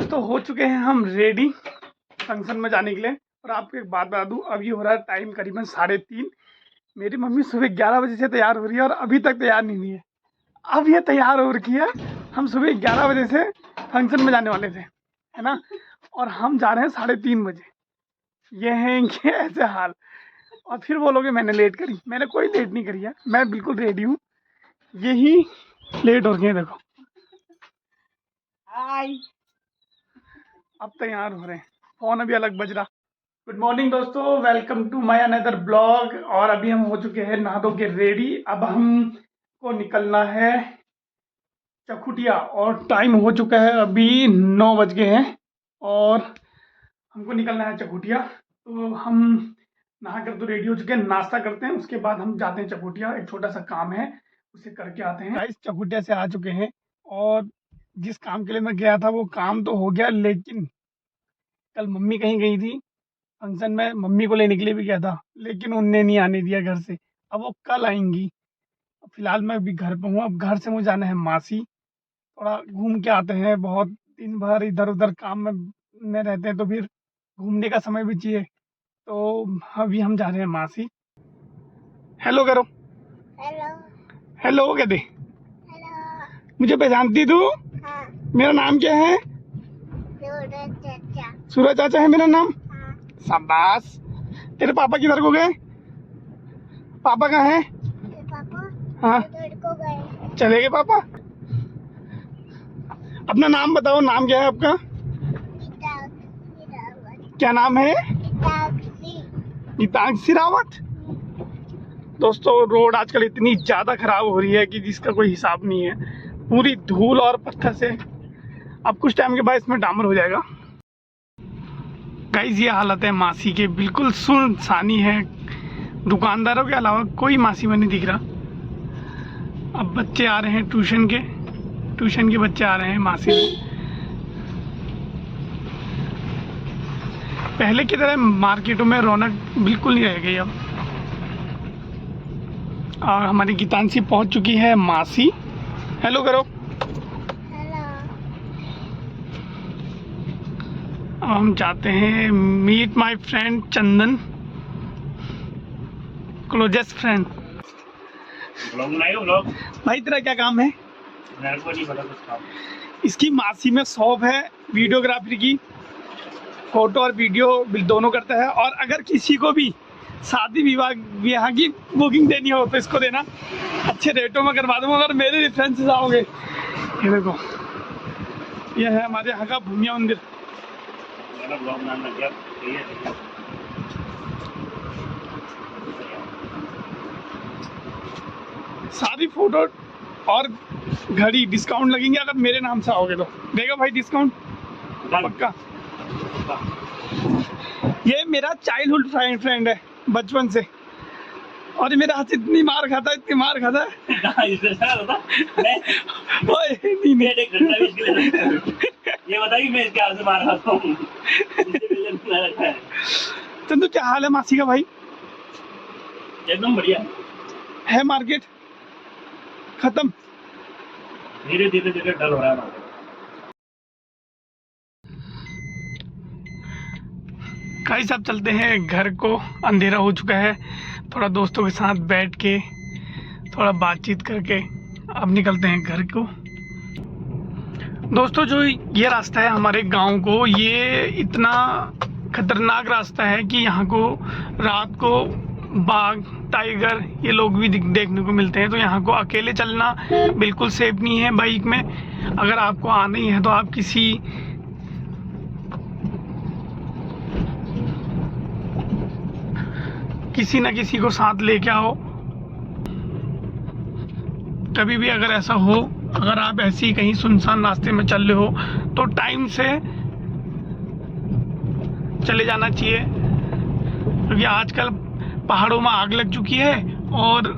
दोस्तों हो चुके हैं हम रेडी फंक्शन में जाने के लिए। और आपको एक बात बता दूं, अभी हो रहा है टाइम करीबन 3:30। मेरी मम्मी सुबह 11 बजे से तैयार हो रही है और अभी तक तैयार नहीं हुई है। अब ये तैयार हो रखी है। हम सुबह 11 बजे से फंक्शन में जाने वाले थे, है ना, और हम जा रहे हैं 3:30 बजे। ये हैं इनके ऐसे हाल। और फिर बोलोगे मैंने लेट करी। मैंने कोई लेट नहीं करी है, मैं बिल्कुल रेडी हूँ। यही लेट हो गए हैं, देखो। हाय, अब तैयार हो रहे हैं, फोन अभी अलग बज रहा। गुड मॉर्निंग दोस्तों, welcome to my another blog. और अभी हम हो चुके हैं नहा धो के रेडी। अब हमको निकलना है चकुटिया और टाइम हो चुका है अभी 9 बज गए हैं और हमको निकलना है चकुटिया। तो हम नहा कर तो रेडी हो चुके हैं, नाश्ता करते हैं, उसके बाद हम जाते हैं चकुटिया। एक छोटा सा काम है, उसे करके आते हैं। गाइस चकुटिया से आ चुके हैं और जिस काम के लिए मैं गया था वो काम तो हो गया, लेकिन कल मम्मी कहीं गई थी फंक्शन में। मम्मी को लेने के लिए भी गया था, लेकिन उनने नहीं आने दिया घर से। अब वो कल आएंगी। फिलहाल मैं अभी घर पे हूँ। अब घर से मुझे जाना है मासी, थोड़ा घूम के आते हैं। बहुत दिन भर इधर उधर काम में रहते हैं, तो फिर घूमने का समय भी चाहिए। तो अभी हम जा रहे हैं मासी। हेलो करो। हेलो हेलो कहते। हेलो। मुझे पहचानती तू? हाँ, मेरा नाम क्या है? सूरज चाचा। सूरज चाचा है मेरा नाम। हाँ, शाबाश। तेरे पापा किधर को गए? पापा कहाँ हैं? तेरे पापा हाँ, उधर को गए। चले गए पापा। अपना नाम बताओ, नाम क्या है आपका? क्या नाम है? गीतांशी रावत। दोस्तों रोड आजकल इतनी ज़्यादा खराब हो रही है कि जिसका कोई हिसाब नहीं है। पूरी धूल और पत्थर से अब कुछ टाइम के बाद इसमें डामर हो जाएगा। गाइस ये हालत है मासी के, बिल्कुल सुनसानी है। दुकानदारों के अलावा कोई मासी में नहीं दिख रहा। अब बच्चे आ रहे हैं ट्यूशन के बच्चे आ रहे हैं मासी में। पहले की तरह मार्केटों में रौनक बिल्कुल नहीं रह गई अब। और हमारी गीतांशी पहुंच चुकी है मासी। हेलो करो। हेलो। अब हम जाते हैं meet my friend Chandan, closest friend. Blog भाई तेरा क्या काम है? मेरे को नहीं पता कुछ काम। इसकी मासी में शॉप है वीडियोग्राफी की, फोटो और वीडियो दोनों करता है। और अगर किसी को भी शादी विवाह की बुकिंग देनी हो तो इसको देना, अच्छे रेटों में करवा दूंगा अगर मेरे रेफरेंस से आओगे। ये देखो, यह है हमारे यहाँ का भूमिया मंदिर। मेरा ब्लॉग नाम लग गया। सारी फोटो और घड़ी डिस्काउंट लगेंगे अगर मेरे नाम से आओगे तो। देगा भाई डिस्काउंट पक्का। ये मेरा चाइल्डहुड फ्रेंड है, बचपन से। और ये मेरे हाथ से इतनी मार खाता है। ओए, नहीं। ये बताइए मैं इसके हाथ से मार खाता हूँ। तो क्या हाल है मासी का भाई? एकदम बढ़िया है। मार्केट खत्म, धीरे धीरे डल हो रहा है। कई सब चलते हैं घर को, अंधेरा हो चुका है। थोड़ा दोस्तों के साथ बैठ के थोड़ा बातचीत करके अब निकलते हैं घर को। दोस्तों जो ये रास्ता है हमारे गांव को, ये इतना खतरनाक रास्ता है कि यहाँ को रात को बाघ, टाइगर ये लोग भी देखने को मिलते हैं। तो यहाँ को अकेले चलना बिल्कुल सेफ नहीं है बाइक में। अगर आपको आना ही है तो आप किसी न किसी को साथ लेके आओ। कभी भी अगर ऐसा हो, अगर आप ऐसे ही कहीं सुनसान रास्ते में चल रहे हो तो टाइम से चले जाना चाहिए, क्योंकि आजकल पहाड़ों में आग लग चुकी है। और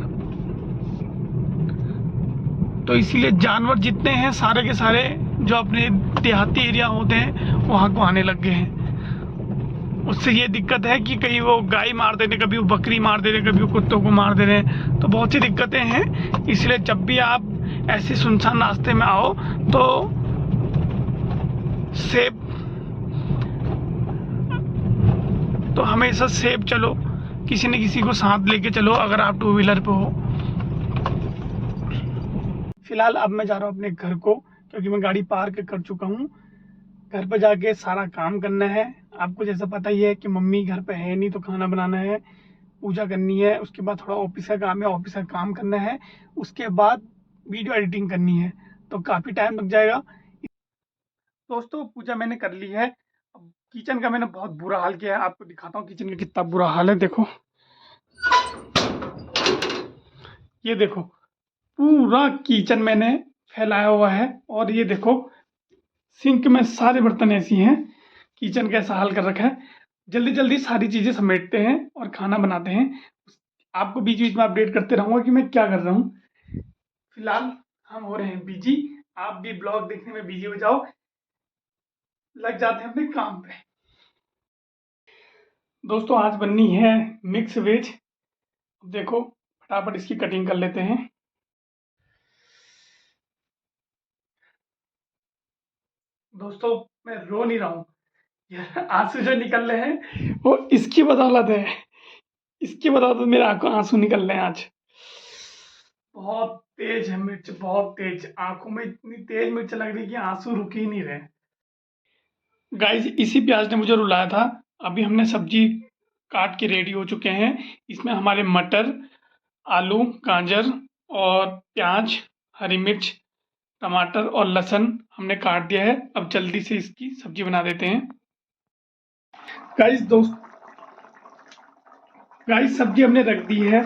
तो इसीलिए जानवर जितने हैं सारे के सारे जो अपने देहाती एरिया होते हैं वहाँ को आने लग गए हैं। उससे ये दिक्कत है कि कहीं वो गाय मार दे रहे, कभी वो बकरी मार दे रहे, कभी वो कुत्तों को मार दे रहे, तो बहुत सी दिक्कतें हैं। इसलिए जब भी आप ऐसे सुनसान रास्ते में आओ तो सेफ, तो हमेशा सेफ चलो, किसी न किसी को साथ लेके चलो अगर आप टू व्हीलर पे हो। फिलहाल अब मैं जा रहा हूँ अपने घर को, क्योंकि मैं गाड़ी पार्क कर चुका हूँ। घर पे जाके सारा काम करना है। आपको जैसा पता ही है कि मम्मी घर पे है नहीं, तो खाना बनाना है, पूजा करनी है, उसके बाद थोड़ा ऑफिस का काम है, ऑफिस का काम करना है, उसके बाद वीडियो एडिटिंग करनी है, तो काफ़ी टाइम लग जाएगा। दोस्तों पूजा मैंने कर ली है। अब किचन का मैंने बहुत बुरा हाल किया है, आपको दिखाता हूँ किचन का कितना बुरा हाल है। देखो, ये देखो, पूरा किचन मैंने फैलाया हुआ है, और ये देखो सिंक में सारे बर्तन ऐसी हैं। किचन कैसा हाल कर रखा है। जल्दी जल्दी सारी चीज़ें समेटते हैं और खाना बनाते हैं। आपको बीच बीच में अपडेट करते रहूँगा कि मैं क्या कर रहा हूँ। फिलहाल हम हो रहे हैं बिजी, आप भी ब्लॉग देखने में बिजी हो जाओ, लग जाते हैं अपने काम पे। दोस्तों आज बननी है मिक्स वेज। देखो फटाफट इसकी कटिंग कर लेते हैं। दोस्तों मैं रो नहीं रहा हूँ, आंसू जो निकल रहे हैं वो इसकी बदौलत है, इसकी बदौलत मेरे आंसू निकल रहे हैं आज। बहुत तेज है मिर्च, बहुत तेज, आंखों में इतनी तेज मिर्च लग रही है कि आंसू रुक ही नहीं रहे। गाइस इसी प्याज ने मुझे रुलाया था। अभी हमने सब्जी काट के रेडी हो चुके हैं। इसमें हमारे मटर, आलू, गाजर और प्याज, हरी मिर्च, टमाटर और लहसुन हमने काट दिया है। अब जल्दी से इसकी सब्जी बना देते हैं। गाइस सब्जी हमने रख दी है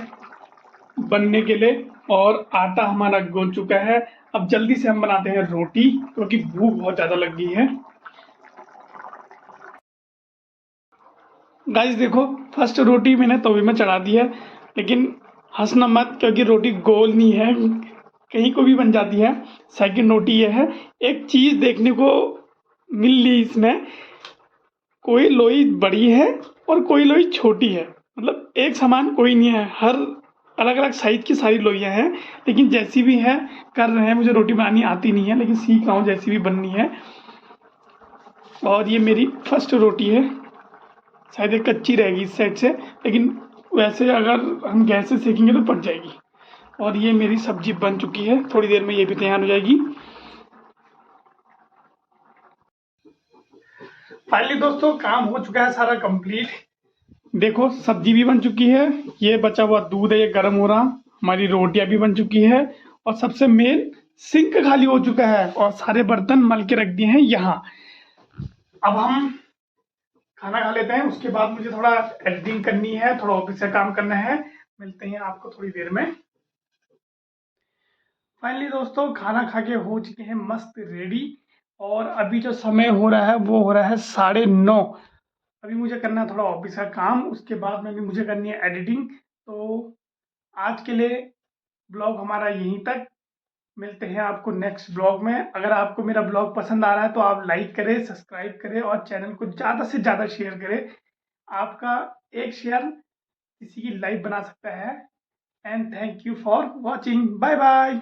बनने के लिए, और आटा हमारा गूंथ चुका है। अब जल्दी से हम बनाते हैं रोटी, क्योंकि भूख बहुत ज़्यादा लग गई है। गाइस देखो, फर्स्ट रोटी मैंने तवे में चढ़ा दी है, लेकिन हंसना मत, क्योंकि रोटी गोल नहीं है, कहीं को भी बन जाती है। सेकंड रोटी ये है, एक चीज़ देखने को मिल रही इसमें, कोई लोई बड़ी है और कोई लोई छोटी है, मतलब एक समान कोई नहीं है, हर अलग अलग साइज की सारी लोइयाँ हैं। लेकिन जैसी भी है कर रहे हैं, मुझे रोटी बनानी आती नहीं है, लेकिन सीख रहा हूँ जैसी भी बननी है। और ये मेरी फर्स्ट रोटी है, शायद ये कच्ची रहेगी इस साइड से, लेकिन वैसे अगर हम गैस से सेकेंगे तो पक जाएगी। और ये मेरी सब्जी बन चुकी है, थोड़ी देर में ये भी तैयार हो जाएगी। फाइनली दोस्तों काम हो चुका है सारा कंप्लीट। देखो सब्जी भी बन चुकी है, ये बचा हुआ दूध है ये गर्म हो रहा, हमारी रोटियां भी बन चुकी है, और सबसे मेन सिंक खाली हो चुका है, और सारे बर्तन मल के रख दिए हैं यहाँ। अब हम खाना खा लेते हैं, उसके बाद मुझे थोड़ा एडिटिंग करनी है, थोड़ा ऑफिस का काम करना है। मिलते हैं आपको थोड़ी देर में। फाइनली दोस्तों खाना खा के हो चुके हैं मस्त रेडी, और अभी जो समय हो रहा है वो हो रहा है 9:30। अभी मुझे करना है थोड़ा ऑफिस का काम, उसके बाद में भी मुझे करनी है एडिटिंग। तो आज के लिए ब्लॉग हमारा यहीं तक। मिलते हैं आपको नेक्स्ट ब्लॉग में। अगर आपको मेरा ब्लॉग पसंद आ रहा है तो आप लाइक करें, सब्सक्राइब करें, और चैनल को ज़्यादा से ज़्यादा शेयर करें। आपका एक शेयर किसी की लाइफ बना सकता है। And thank you for watching. Bye bye.